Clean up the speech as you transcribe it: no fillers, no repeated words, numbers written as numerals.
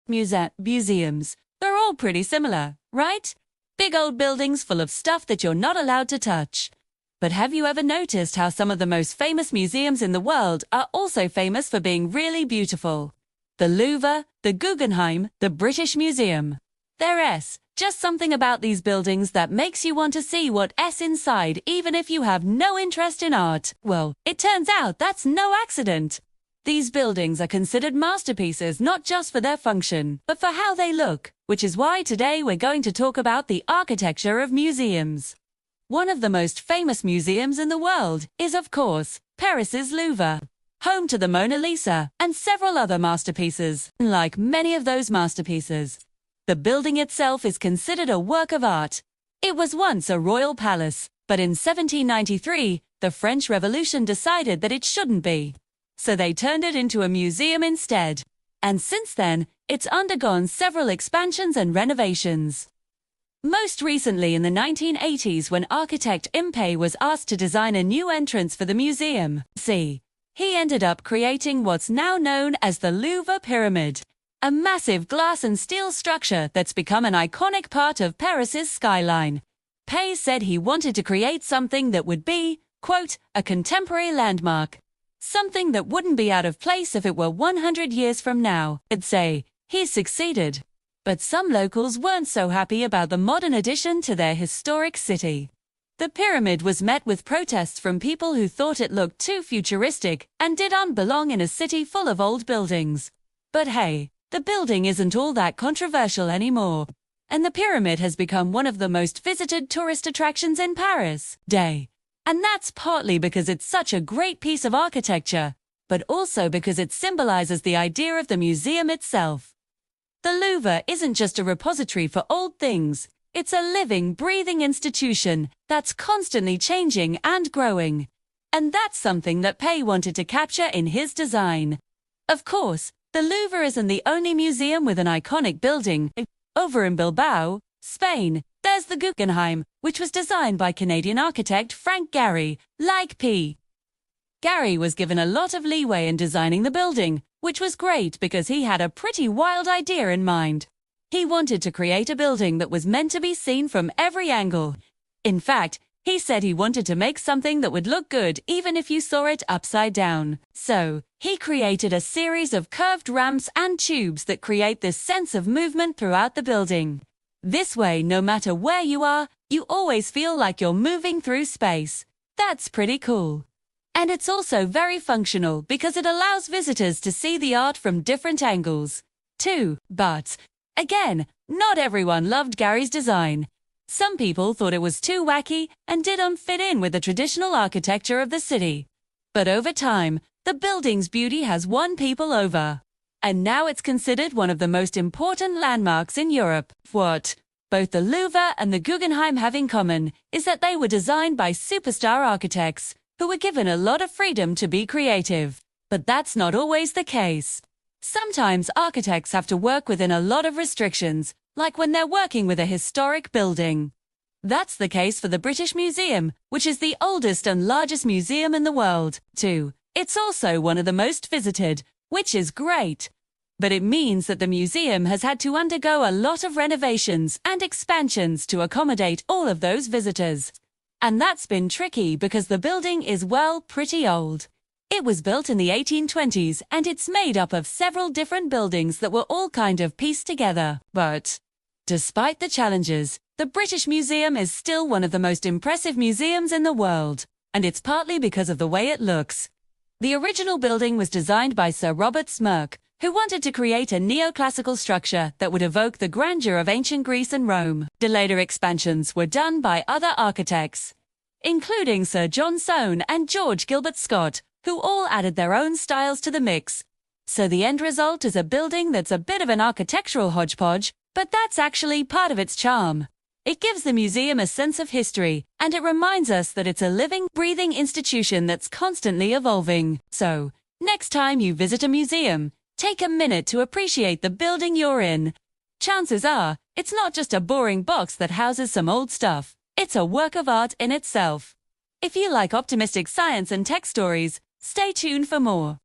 Museums. They're all pretty similar, right? Big old buildings full of stuff that you're not allowed to touch. But have you ever noticed how some of the most famous museums in the world are also famous for being really beautiful? The Louvre, the Guggenheim, the British Museum. There's just something about these buildings that makes you want to see what's inside even if you have no interest in art. Well, it turns out that's no accident. These buildings are considered masterpieces not just for their function, but for how they look, which is why today we're going to talk about the architecture of museums. One of the most famous museums in the world is, of course, Paris's Louvre, home to the Mona Lisa and several other masterpieces. Like many of those masterpieces, the building itself is considered a work of art. It was once a royal palace, but in 1793, the French Revolution decided that it shouldn't be. So they turned it into a museum instead. And since then, it's undergone several expansions and renovations. Most recently in the 1980s, when architect Impey was asked to design a new entrance for the museum, he ended up creating what's now known as the Louvre Pyramid, a massive glass and steel structure that's become an iconic part of Paris's skyline. Impey said he wanted to create something that would be, quote, a contemporary landmark. Something that wouldn't be out of place if it were 100 years from now. I'd say he's succeeded. But some locals weren't so happy about the modern addition to their historic city. The pyramid was met with protests from people who thought it looked too futuristic and didn't belong in a city full of old buildings. But hey, the building isn't all that controversial anymore. And the pyramid has become one of the most visited tourist attractions in Paris. And that's partly because it's such a great piece of architecture, but also because it symbolizes the idea of the museum itself. The Louvre isn't just a repository for old things, it's a living, breathing institution that's constantly changing and growing. And that's something that Impey wanted to capture in his design. Of course, the Louvre isn't the only museum with an iconic building. Over in Bilbao, Spain, there's the Guggenheim, which was designed by Canadian architect Frank Gehry. Gehry was given a lot of leeway in designing the building, which was great because he had a pretty wild idea in mind. He wanted to create a building that was meant to be seen from every angle. In fact, he said he wanted to make something that would look good even if you saw it upside down. So, he created a series of curved ramps and tubes that create this sense of movement throughout the building. This way, no matter where you are, you always feel like you're moving through space. That's pretty cool. And it's also very functional because it allows visitors to see the art from different angles, too. But, again, not everyone loved Gehry's design. Some people thought it was too wacky and didn't fit in with the traditional architecture of the city. But over time, the building's beauty has won people over. And now it's considered one of the most important landmarks in Europe. What both the Louvre and the Guggenheim have in common is that they were designed by superstar architects who were given a lot of freedom to be creative. But that's not always the case. Sometimes architects have to work within a lot of restrictions, like when they're working with a historic building. That's the case for the British Museum, which is the oldest and largest museum in the world, too. It's also one of the most visited, which is great. But it means that the museum has had to undergo a lot of renovations and expansions to accommodate all of those visitors. And that's been tricky because the building is, well, pretty old. It was built in the 1820s and it's made up of several different buildings that were all kind of pieced together. But despite the challenges, the British Museum is still one of the most impressive museums in the world. And it's partly because of the way it looks. The original building was designed by Sir Robert Smirke, who wanted to create a neoclassical structure that would evoke the grandeur of ancient Greece and Rome. The later expansions were done by other architects, including Sir John Soane and George Gilbert Scott, who all added their own styles to the mix. So the end result is a building that's a bit of an architectural hodgepodge, but that's actually part of its charm. It gives the museum a sense of history, and it reminds us that it's a living, breathing institution that's constantly evolving. So, next time you visit a museum, take a minute to appreciate the building you're in. Chances are, it's not just a boring box that houses some old stuff. It's a work of art in itself. If you like optimistic science and tech stories, stay tuned for more.